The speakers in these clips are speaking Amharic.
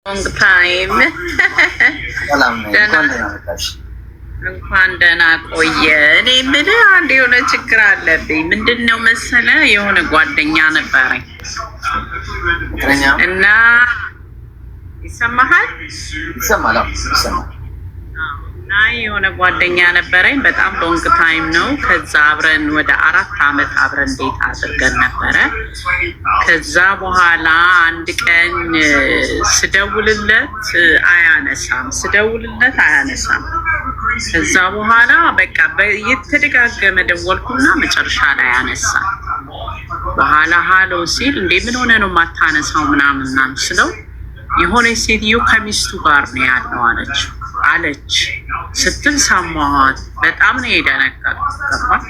ሎንግ ታይም እንኳን ደህና ቆየ። እኔ የምልህ አንድ የሆነ ችግር አለብኝ። ምንድን ነው መሰለህ? የሆነ ጓደኛ ነበረኝ እና ይሰማሃል? ይሰማል። እና የሆነ ጓደኛ ነበረኝ። በጣም ሎንግ ታይም ነው። ከዛ አብረን ወደ 4 ዓመት አብረን ዴት አድርገን ነበረ። ከዛ በኋላ አንድ ቀን ስደውልለት አያነሳም። ከዛ በኋላ በቃ የተደጋገመ ደወልኩና መጨረሻ ላይ አነሳ። በኋላ ሃሎ ሲል እንዴ ምን ሆነ ነው የማታነሳው ምናምን ስለው የሆነ ሴትዮ ከሚስቱ ጋር ነው ያለው አለች ስትል ሰማኋት። በጣም ነው የደነገጥኩት።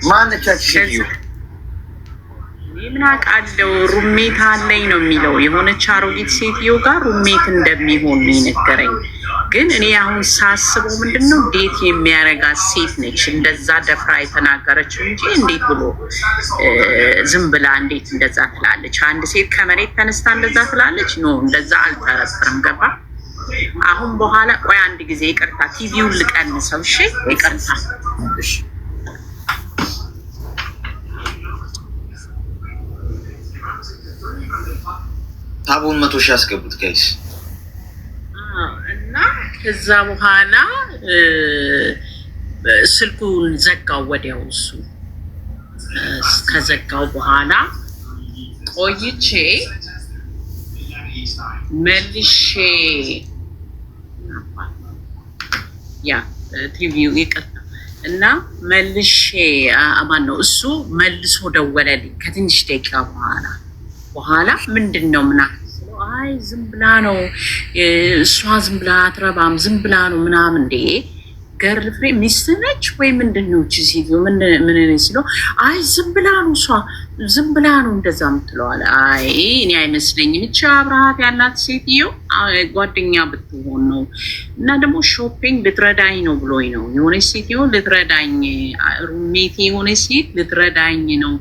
ማነቻች ሴትዮ? ምን አውቃለሁ፣ ሩሜት አለኝ ነው የሚለው። የሆነች አሮጊት ሴትዮ ጋር ሩሜት እንደሚሆን ነው የነገረኝ። ግን እኔ አሁን ሳስበው ምንድነው ዴት የሚያረጋት ሴት ነች እንደዛ ደፍራ የተናገረችው እንጂ እንዴት ብሎ ዝም ብላ እንዴት እንደዛ ትላለች? አንድ ሴት ከመሬት ተነስታ እንደዛ ትላለች? ኖ እንደዛ አልተረፈረም። ገባ? አሁን በኋላ ቆይ አንድ ጊዜ ይቅርታ፣ ቲቪውን ልቀንሰው። እሺ ይቅርታ። ታቡን 100 ሺህ ያስገቡት ጋይስ። እና ከዛ በኋላ ስልኩን ዘጋው ወዲያው። እሱ ከዘጋው በኋላ ቆይቼ መልሼ ቲቪው ይቅርታ እና መልሼ ማነው እሱ መልሶ ደወለልኝ ከትንሽ ደቂቃ በኋላ ምንድን ነው ምናምን ስለው አይ ዝም ብላ ነው እሷ ዝም ብላ አትረባም ዝም ብላ ነው ምናምን። እንዴ ገርፍሬ ሚስት ነች ወይ ምንድን ነው እቺ ሴትዮ ምን ሲለው አይ ዝም ብላ ነው እሷ ዝም ብላ ነው እንደዛ የምትለዋል። አይ እኔ አይመስለኝም፣ ብቻ አብረሃት ያላት ሴትዮ ጓደኛ ብትሆን ነው እና ደግሞ ሾፒንግ ልትረዳኝ ነው ብሎኝ ነው። የሆነች ሴትዮ ልትረዳኝ ሩሜቴ የሆነች ሴት ልትረዳኝ ነው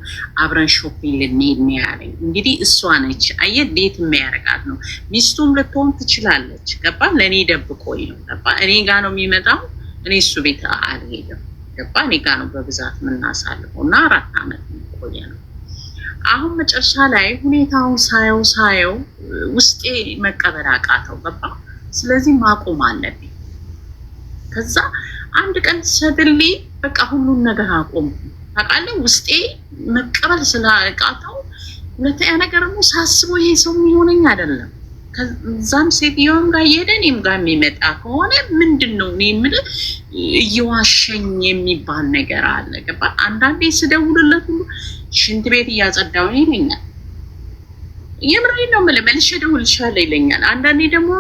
አብረን ሾፒንግ ልንሄድ ነው ያለኝ። እንግዲህ እሷ ነች አየህ ዴት የሚያደርጋት ነው። ሚስቱም ልትሆን ትችላለች። ገባ? ለእኔ ደብቆኝ ነው። ገባ? እኔ ጋር ነው የሚመጣው። እኔ እሱ ቤት አልሄድም። ገባ? እኔ ጋር ነው በብዛት የምናሳልፈው እና 4 ዓመት ቆየ ነው። አሁን መጨረሻ ላይ ሁኔታውን ሳየው ውስጤ መቀበል አቃተው። ገባ? ስለዚህ ማቆም አለብኝ። ከዛ አንድ ቀን ሰድሌ በቃ ሁሉን ነገር አቆምኩ። ታውቃለህ ውስጤ መቀበል ስላቃተው፣ ሁለተኛ ነገር ደግሞ ሳስበው ይሄ ሰው የሚሆነኝ አይደለም። ከዛም ሴትዮዋም ጋር እየሄደ እኔም ጋር የሚመጣ ከሆነ ምንድን ነው እኔ የምልህ እየዋሸኝ የሚባል ነገር አለ። ገባ? አንዳንዴ ስደውልለት ሁሉ ሽንት ቤት እያጸዳሁ ነው ይለኛል። የምሬን ነው የምልህ፣ መልሼ እደውልልሻለሁ ይለኛል። አንዳንዴ ደግሞ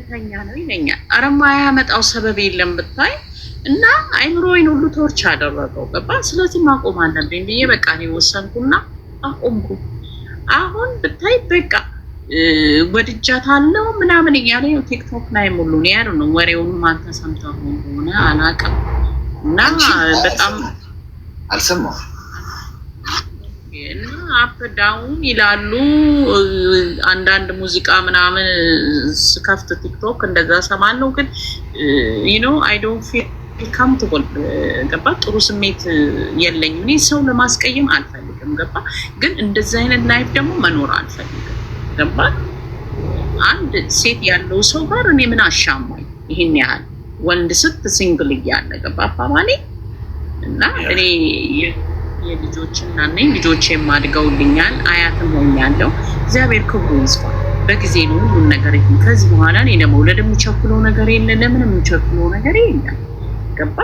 ተኛ ነው ይለኛል። ኧረ የማያመጣው ሰበብ የለም ብታይ። እና አይምሮዬን ሁሉ ቶርች አደረገው። ገባ? ስለዚህ ማቆም አለብኝ ብዬ በቃ እኔ ወሰንኩና አቆምኩ። አሁን ብታይ በቃ ወድጃታለሁ ምናምን እያለ ቲክቶክ ላይ ሙሉ ነው ያለው ነው። ወሬውን አንተ ሰምተው ሆነ አላውቅም። እና በጣም አልሰማሁም። እና አፕ ዳውን ይላሉ አንዳንድ ሙዚቃ ምናምን ስከፍት ቲክቶክ እንደዛ ሰማለሁ። ግን አይ ዶንት ፊል ካምፎርታብል። ገባ? ጥሩ ስሜት የለኝም። እኔ ሰው ለማስቀየም አልፈልግም። ገባ? ግን እንደዛ አይነት ላይፍ ደግሞ መኖር አልፈልግም። ገባ? አንድ ሴት ያለው ሰው ጋር እኔ ምን አሻማኝ? ይሄን ያህል ወንድ ስት ሲንግል እያለ ገባ አባባሌ። እና እኔ የልጆች እናት ነኝ። ልጆቼም አድገውልኛል፣ አያትም ሆኛለሁ። እግዚአብሔር ክብሩ ይስፋ። በጊዜ ነው ሁሉን ነገር። ከዚህ በኋላ እኔ ለመውለድ የምቸኩለው ነገር የለ፣ ለምን የምቸኩለው ነገር የለም። ገባ?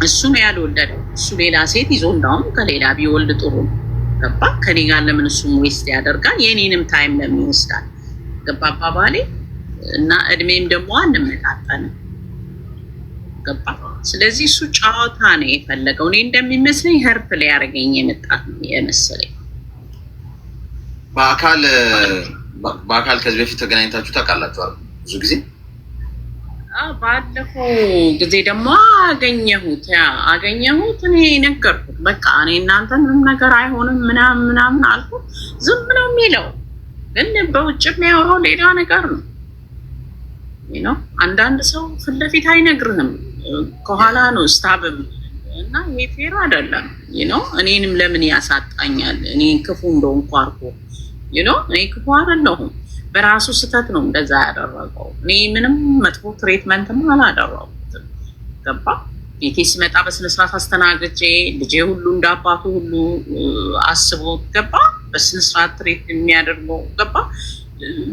እሱ ነው ያልወለደው። እሱ ሌላ ሴት ይዞ እንዳውም ከሌላ ቢወልድ ጥሩ ነው። ገባ? ከኔ ጋር ለምን እሱም ዌስት ያደርጋል? የኔንም ታይም ለምን ይወስዳል? ገባ አባባሌ። እና እድሜም ደግሞ አንመጣጠንም። ገባ? ስለዚህ እሱ ጨዋታ ነው የፈለገው። እኔ እንደሚመስለኝ ሄርፕ ሊያደርገኝ የመጣት ነው የመሰለኝ። በአካል ከዚህ በፊት ተገናኝታችሁ ታውቃላችሁ ብዙ ጊዜ? ባለፈው ጊዜ ደግሞ አገኘሁት። እኔ ነገርኩት በቃ እኔ እናንተ ምንም ነገር አይሆንም ምናምን አልኩት። ዝም ነው የሚለው ግን በውጭ የሚያወራው ሌላ ነገር ነው። ነው አንዳንድ ሰው ፊት ለፊት አይነግርህም፣ ከኋላ ነው ስታብም እና ይሄ ፌር አይደለም። ነው እኔንም ለምን ያሳጣኛል? እኔ ክፉ እንደሆንኩ አድርጎ እኔ ክፉ አይደለሁም። በራሱ ስህተት ነው እንደዛ ያደረገው። እኔ ምንም መጥፎ ትሪትመንትም አላደረጉትም። ገባ? ቤቴ ሲመጣ በስነስርዓት አስተናግጄ ልጄ ሁሉ እንዳባቱ ሁሉ አስቦት ገባ? በስነስርዓት ትሪት የሚያደርገው ገባ?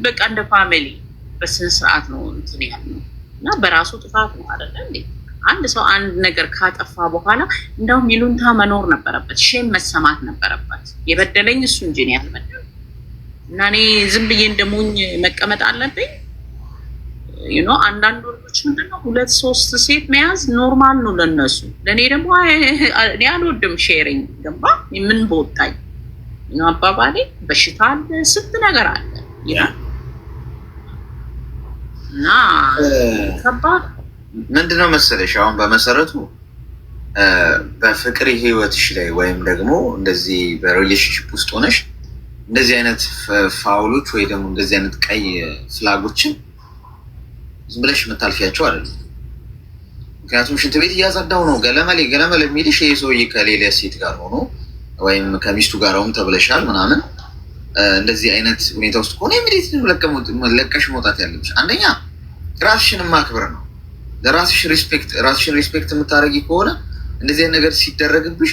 በቃ እንደ ፋሚሊ በስነስርዓት ነው እንትን ያለው እና በራሱ ጥፋት ነው አይደለ እንዴ? አንድ ሰው አንድ ነገር ካጠፋ በኋላ እንደውም ይሉንታ መኖር ነበረበት፣ ሼም መሰማት ነበረበት። የበደለኝ እሱ እንጂ እኔ ያልበደለኝ እና እኔ ዝም ብዬ እንደሞኝ መቀመጥ አለብኝ? አንዳንድ ወንዶች ምንድነው 2-3 ሴት መያዝ ኖርማል ነው ለነሱ። ለእኔ ደግሞ እኔ አልወድም ሼሪንግ። ገባ? ምን በወጣኝ አባባሌ። በሽታ አለ፣ ስንት ነገር አለ እና ከባድ ምንድነው መሰለሽ፣ አሁን በመሰረቱ በፍቅር ህይወትሽ ላይ ወይም ደግሞ እንደዚህ በሪሌሽንሽፕ ውስጥ ሆነሽ እንደዚህ አይነት ፋውሎች ወይ ደግሞ እንደዚህ አይነት ቀይ ፍላጎችን ዝም ብለሽ የምታልፊያቸው አይደለም። ምክንያቱም ሽንት ቤት እያጸዳው ነው ገለመሌ የሚልሽ ይሄ ሰውዬ ከሌላ ሴት ጋር ሆኖ ወይም ከሚስቱ ጋር ሆኖ ተብለሻል ምናምን። እንደዚህ አይነት ሁኔታ ውስጥ ከሆነ ኢሚዲየት ለቀሽ መውጣት ያለብሽ አንደኛ ራስሽን ማክበር ነው። ለራስሽን ሪስፔክት የምታደርጊ ከሆነ እንደዚህ አይነት ነገር ሲደረግብሽ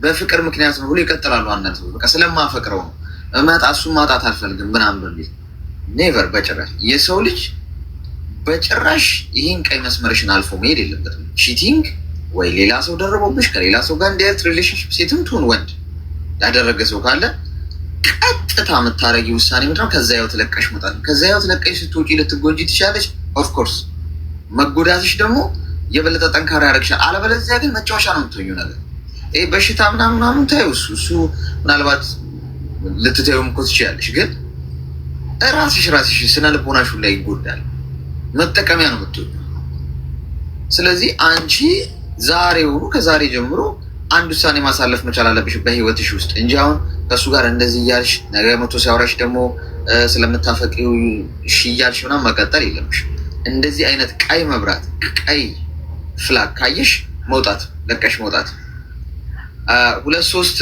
በፍቅር ምክንያት ነው ብሎ ይቀጥላሉ። አንዳንድ ሰው በቃ ስለማፈቅረው ነው እሱን ማጣት አልፈልግም ምናምን በሚል ኔቨር፣ በጭራሽ የሰው ልጅ በጭራሽ ይህን ቀይ መስመርሽን አልፎ መሄድ የለበትም። ቺቲንግ ወይ ሌላ ሰው ደርቦብሽ ከሌላ ሰው ጋር እንዲያት ሪሌሽንሽፕ ሴትም ትሁን ወንድ ያደረገ ሰው ካለ ቀጥታ የምታደርጊ ውሳኔ ምንድነው? ከዛ ህይወት ለቀሽ መውጣት። ከዛ ህይወት ለቀሽ ስትወጪ ልትጎጂ ትችላለች። ኦፍኮርስ መጎዳትሽ ደግሞ የበለጠ ጠንካራ ያደርግሻል። አለበለዚያ ግን መጫወቻ ነው የምትሆኙ ነገር። ይሄ በሽታ ምናምን ታዩ እሱ ምናልባት ልትተዩም እኮ ትችላለሽ፣ ግን ራስሽ ስነ ልቦናሽ ላይ ይጎዳል። መጠቀሚያ ነው የምትሆኙ። ስለዚህ አንቺ ዛሬውኑ ከዛሬ ጀምሮ አንድ ውሳኔ ማሳለፍ መቻል አለብሽ በህይወትሽ ውስጥ እንጂ አሁን ከእሱ ጋር እንደዚህ እያልሽ ነገ መቶ ሲያወራሽ ደግሞ ስለምታፈቂው እሺ እያልሽ ምናምን መቀጠል የለብሽ። እንደዚህ አይነት ቀይ መብራት ቀይ ፍላግ ካየሽ መውጣት፣ ለቀሽ መውጣት። 2-3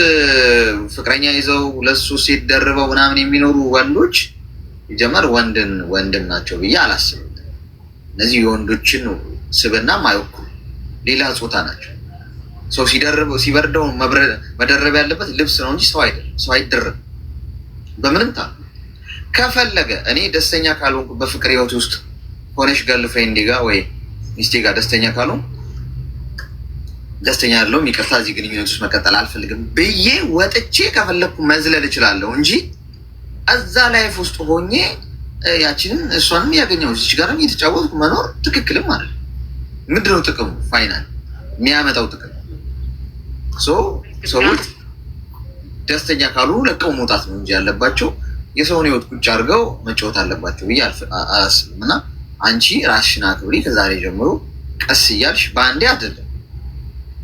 ፍቅረኛ ይዘው 2-3 ሴት ደርበው ምናምን የሚኖሩ ወንዶች ይጀመር ወንድም ናቸው ብዬ አላስብም። እነዚህ የወንዶችን ስብና ማይወክሉ ሌላ ጾታ ናቸው። ሰው ሲበርደው መደረብ ያለበት ልብስ ነው እንጂ ሰው አይደረብ በምንም ታ ከፈለገ። እኔ ደስተኛ ካልሆንኩ በፍቅር ህይወት ውስጥ ሆነሽ ገርልፍሬንድ ጋር ወይ ሚስቴ ጋር ደስተኛ ካልሆንኩ ደስተኛ አይደለሁም ይቅርታ እዚህ ግንኙነት ውስጥ መቀጠል አልፈልግም ብዬ ወጥቼ ከፈለግኩ መዝለል እችላለሁ እንጂ እዛ ላይፍ ውስጥ ሆኜ ያችንን እሷንም ያገኘው እዚች ጋርም እየተጫወትኩ መኖር ትክክልም አይደለም። ምንድነው ጥቅሙ? ፋይናል የሚያመጣው ጥቅም ሰዎች ደስተኛ ካሉ ለቀው መውጣት ነው እንጂ ያለባቸው የሰውን ህይወት ቁጭ አድርገው መጫወት አለባቸው ብዬ አያስብም። እና አንቺ ራስሽን አክብሪ። ከዛሬ ጀምሮ ቀስ እያልሽ በአንዴ አይደለም፣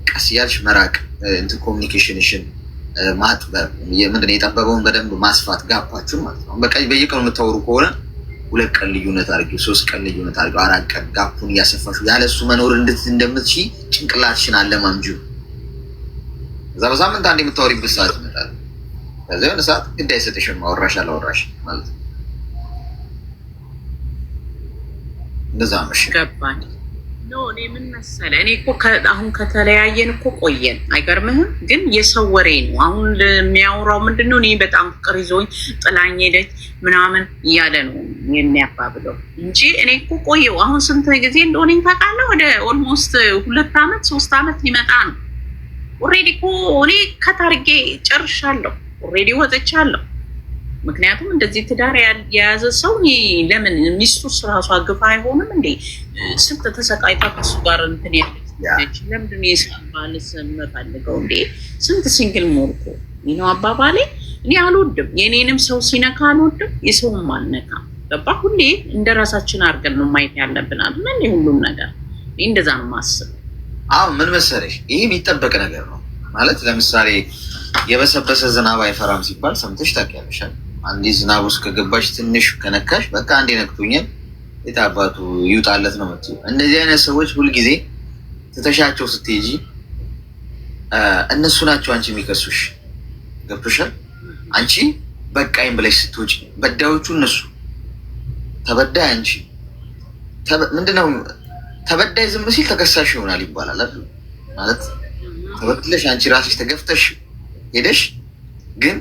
ቀስ እያልሽ መራቅ፣ ኮሚኒኬሽንሽን ማጥበብ፣ ምንድን የጠበበውን በደንብ ማስፋት፣ ጋፓችሁን ማለት ነው። በየቀኑ የምታወሩ ከሆነ 2 ቀን ልዩነት አድርጊው፣ 3 ቀን ልዩነት አድርጊው፣ 4 ቀን ጋፑን እያሰፋሹ ያለሱ መኖር እንደምትችይ ጭንቅላትሽን አለማምጂው። እዛ በሳምንት አንድ የምታወሪበት ሰዓት ይመጣል። ከዛ የሆነ ሰዓት ግድ አይሰጥሽም አወራሽ አላወራሽ ማለት ነው። እንደዛ መሽ ገባኝ። እኔ ምን መሰለህ፣ እኔ እኮ አሁን ከተለያየን እኮ ቆየን፣ አይገርምህም? ግን የሰው ወሬ ነው አሁን የሚያወራው። ምንድነው እኔ በጣም ፍቅር ይዞኝ ጥላኝ ሄደች ምናምን እያለ ነው የሚያባብለው እንጂ እኔ እኮ ቆየው። አሁን ስንት ጊዜ እንደሆነ ታውቃለህ? ወደ ኦልሞስት 2 ዓመት 3 ዓመት ሊመጣ ነው። ኦልሬዲ እኮ እኔ ከታርጌ ጨርሻለሁ። ኦልሬዲ ወጥቻለሁ። ምክንያቱም እንደዚህ ትዳር የያዘ ሰው ለምን ሚስቱስ ራሷ ግፋ አይሆንም እንዴ? ስንት ተሰቃይታ ከሱ ጋር እንትን ያለች ለምንድን የባልስ የምፈልገው እንዴ? ስንት ሲንግል ሞልኮ ነው አባባሌ። እኔ አልወድም፣ የኔንም ሰው ሲነካ አልወድም፣ የሰውም አልነካ። ገባ? ሁሌ እንደ ራሳችን አድርገን ነው ማየት ያለብን አይደል? እንዴ ሁሉም ነገር እንደዛ ነው ማስብ። አሁን ምን መሰለሽ፣ ይሄ የሚጠበቅ ነገር ነው ማለት ለምሳሌ የበሰበሰ ዝናብ አይፈራም ሲባል ሰምተሽ ታውቂያለሽ። አንዴ ዝናብ ውስጥ ከገባሽ ትንሽ ከነካሽ በቃ አንዴ ነክቶኛል የታባቱ ይውጣለት ነው የምትይው። እንደዚህ አይነት ሰዎች ሁልጊዜ ትተሻቸው ስትሄጂ እነሱ ናቸው አንቺ የሚከሱሽ። ገብቶሻል? አንቺ በቃኝ ብለሽ ስትወጪ በዳዮቹ እነሱ፣ ተበዳይ አንቺ። ምንድነው ተበዳይ ዝም ሲል ተከሳሽ ይሆናል ይባላል አይደል? ማለት ተበድለሽ አንቺ ራስሽ ተገፍተሽ ሄደሽ ግን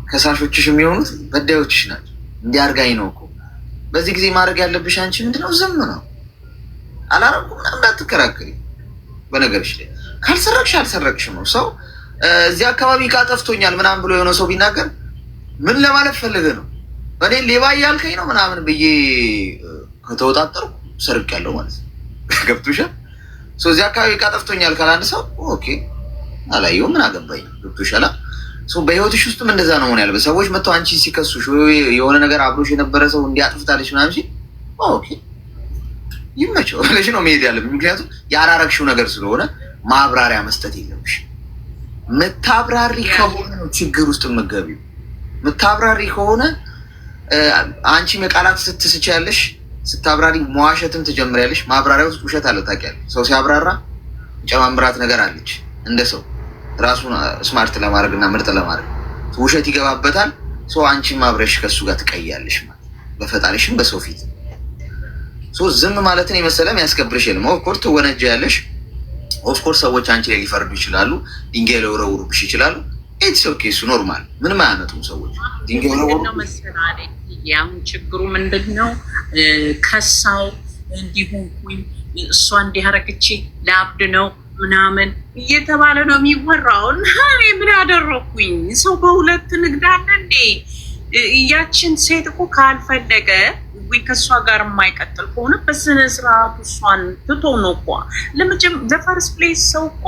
ከሳሾችሽ የሚሆኑት በዳዮችሽ ናቸው። እንዲያርጋኝ ነው እኮ በዚህ ጊዜ ማድረግ ያለብሽ አንቺ ምንድነው? ዝም ነው። አላረኩም እንዳትከራከሪ። በነገርሽ ላይ ካልሰረቅሽ አልሰረቅሽም ነው። ሰው እዚህ አካባቢ ዕቃ ጠፍቶኛል ምናምን ብሎ የሆነ ሰው ቢናገር ምን ለማለት ፈልገ ነው? እኔ ሌባ እያልከኝ ነው ምናምን ብዬ ከተወጣጠርኩ ሰርቄያለሁ ማለት ነው። ገብቶሻል? እዚህ አካባቢ ዕቃ ጠፍቶኛል ካለ አንድ ሰው ኦኬ አላየሁም ምን አገባኝ። ገብቶሻል? በህይወትሽ ውስጥም እንደዛ ነው ሆነ ያለበት። ሰዎች መጥተው አንቺ ሲከሱሽ የሆነ ነገር አብሮሽ የነበረ ሰው እንዲያጥፍታለሽ ምናምን ሲል ኦኬ ይመቸው ብለሽ ነው መሄድ ያለብሽ። ምክንያቱም ያላረግሽው ነገር ስለሆነ ማብራሪያ መስጠት የለብሽ። ምታብራሪ ከሆነ ነው ችግር ውስጥ የምትገቢው። ምታብራሪ ከሆነ አንቺ የቃላት ስትስቻለሽ፣ ስታብራሪ መዋሸትም ትጀምሪያለሽ። ማብራሪያ ውስጥ ውሸት አለ ታውቂያለሽ። ሰው ሲያብራራ ጨማምራት ነገር አለች እንደ ሰው ራሱን ስማርት ለማድረግ እና ምርጥ ለማድረግ ውሸት ይገባበታል። ሰው አንቺ ማብረሽ ከሱ ጋር ትቀያለሽ ማለት በፈጣሪሽም በሰው ፊት። ዝም ማለትን የመሰለም ያስከብርሽ የለም። ኦፍኮርስ ትወነጃለሽ። ኦፍኮርስ ሰዎች አንቺ ላይ ሊፈርዱ ይችላሉ፣ ድንጋይ ለወረውሩብሽ ይችላሉ። ኢትስ ኦኬ፣ እሱ ኖርማል። ምንም አያመጡም ሰዎች ድንጋይ ለወረውሩ። አሁን ችግሩ ምንድን ነው? ከሳው እንዲሆንኩኝ እሷ እንዲያረግቼ ለአብድ ነው ምናምን እየተባለ ነው የሚወራው። እኔ ምን አደረኩኝ? ሰው በሁለት ንግድ አለ እንዴ? ያችን ሴት እኮ ካልፈለገ ወይ ከእሷ ጋር የማይቀጥል ከሆነ በስነ ስርዓቱ እሷን ትቶ ነው እኮ ለፈርስ ፕሌስ። ሰው እኮ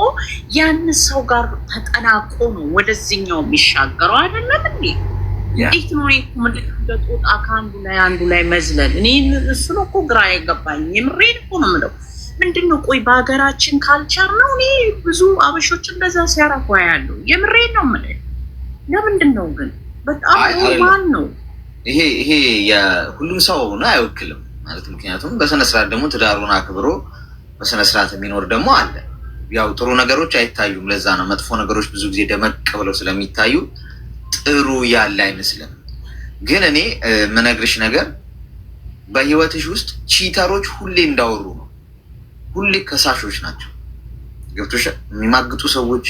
ያን ሰው ጋር ተጠናቆ ነው ወደዚህኛው የሚሻገረው አይደለም እንዴ? እንዴት ነው ጦጣ ከአንዱ ላይ አንዱ ላይ መዝለል? እኔ እሱ ነው እኮ ግራ የገባኝ። የምሬን እኮ ነው የምለው። ምንድነው? ቆይ በሀገራችን ካልቸር ነው? እኔ ብዙ አበሾች እንደዛ ሲያረጉ ያለው የምሬን ነው የምልህ። ለምንድን ነው ግን? በጣም ኖርማል ነው ይሄ የሁሉም ሰው ነው አይወክልም ማለት። ምክንያቱም በስነስርዓት ደግሞ ትዳሩን አክብሮ በስነስርዓት የሚኖር ደግሞ አለ። ያው ጥሩ ነገሮች አይታዩም። ለዛ ነው መጥፎ ነገሮች ብዙ ጊዜ ደመቅ ብለው ስለሚታዩ ጥሩ ያለ አይመስልም። ግን እኔ የምነግርሽ ነገር በህይወትሽ ውስጥ ቺተሮች ሁሌ እንዳወሩ ነው። ሁሌ ከሳሾች ናቸው። ገብቶሻል? የሚማግጡ ሰዎች፣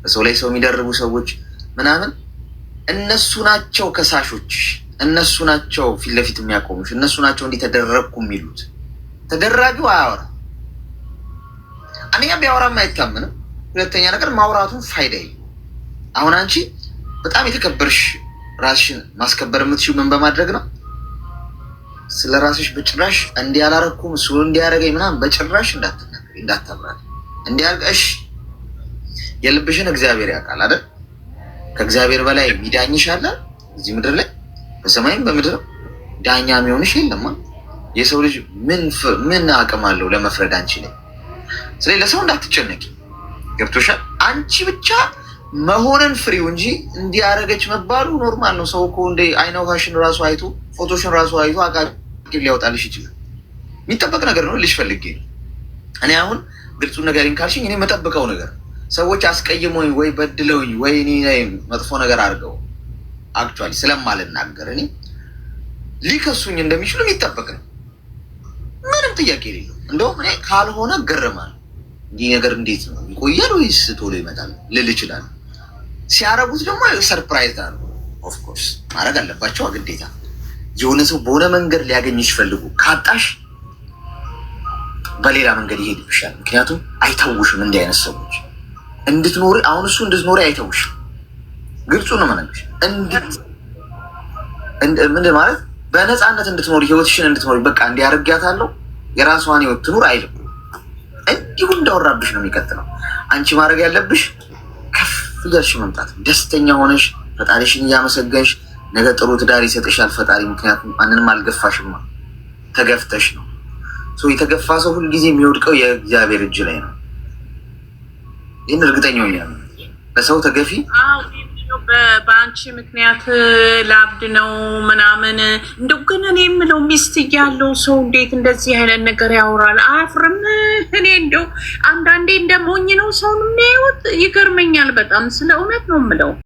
በሰው ላይ ሰው የሚደርቡ ሰዎች ምናምን እነሱ ናቸው ከሳሾች። እነሱ ናቸው ፊት ለፊት የሚያቆሙሽ። እነሱ ናቸው እንዲህ ተደረግኩ የሚሉት። ተደራጊው አያወራ። አንደኛ ቢያወራም አይታምንም። ሁለተኛ ነገር ማውራቱን ፋይዳ የለም። አሁን አንቺ በጣም የተከበርሽ ራስሽን ማስከበር የምትችይው ምን በማድረግ ነው? ስለ ራስሽ በጭራሽ እንዲህ አላረኩም እሱ እንዲያደርገኝ ምናምን በጭራሽ እንዳትናገሪ፣ እንዳታብራሪ። እንዲያርገሽ የልብሽን እግዚአብሔር ያውቃል አይደል? ከእግዚአብሔር በላይ የሚዳኝሽ አለ እዚህ ምድር ላይ፣ በሰማይም በምድርም ዳኛ የሚሆንሽ የለም። የሰው ልጅ ምን አቅም አለው ለመፍረድ አንቺ ላይ? ስለዚህ ለሰው እንዳትጨነቂ። ገብቶሻል? አንቺ ብቻ መሆንን ፍሪው እንጂ እንዲያረገች መባሉ ኖርማል ነው። ሰው እኮ እንደ አይነ ውሃሽን ራሱ አይቶ ፎቶሽን ራሱ አይቶ አቃቂ ሊያወጣልሽ ይችላል። የሚጠበቅ ነገር ነው ልሽ ፈልጌ ነው። እኔ አሁን ግልጹ ነገር ካልሽኝ እኔ መጠብቀው ነገር ሰዎች አስቀይሞኝ ወይ በድለውኝ ወይ እኔ መጥፎ ነገር አድርገው አክቹዋሊ ስለማልናገር እኔ ሊከሱኝ እንደሚችሉ የሚጠበቅ ነው። ምንም ጥያቄ የሌለው። እንደውም እኔ ካልሆነ ገረማል። እንዲህ ነገር እንዴት ነው ይቆያል ወይስ ቶሎ ይመጣል ልል ይችላል። ሲያረጉት ደግሞ ሰርፕራይዝ አሉ። ኦፍኮርስ ማድረግ አለባቸው ግዴታ። የሆነ ሰው በሆነ መንገድ ሊያገኝሽ ፈልጉ ካጣሽ በሌላ መንገድ ይሄድብሻል። ምክንያቱም አይተውሽም። እንዲህ አይነት ሰዎች እንድትኖሪ አሁን እሱ እንድትኖሪ አይተውሽም። ግልጹ ነው መነግርሽ። ምንድን ማለት በነፃነት እንድትኖሪ ህይወትሽን እንድትኖሪ በቃ እንዲያደርጊያታለሁ የራሷን ህይወት ትኑር አይልም። እንዲሁ እንዳወራብሽ ነው የሚቀጥለው። አንቺ ማድረግ ያለብሽ ከፍ እያልሽ መምጣት፣ ደስተኛ ሆነሽ ፈጣሪሽን እያመሰገንሽ ነገ ጥሩ ትዳር ይሰጥሻል ፈጣሪ። ምክንያቱም ማንንም አልገፋሽማ፣ ተገፍተሽ ነው። የተገፋ ሰው ሁልጊዜ የሚወድቀው የእግዚአብሔር እጅ ላይ ነው። ይህን እርግጠኛ ሆኛለሁ። በሰው ተገፊ በአንቺ ምክንያት ላብድ ነው ምናምን። እንደው ግን እኔ የምለው ሚስት ያለው ሰው እንዴት እንደዚህ አይነት ነገር ያወራል? አፍርም። እኔ እንደው አንዳንዴ እንደሞኝ ነው ሰውን የሚያዩት። ይገርመኛል በጣም። ስለ እውነት ነው የምለው።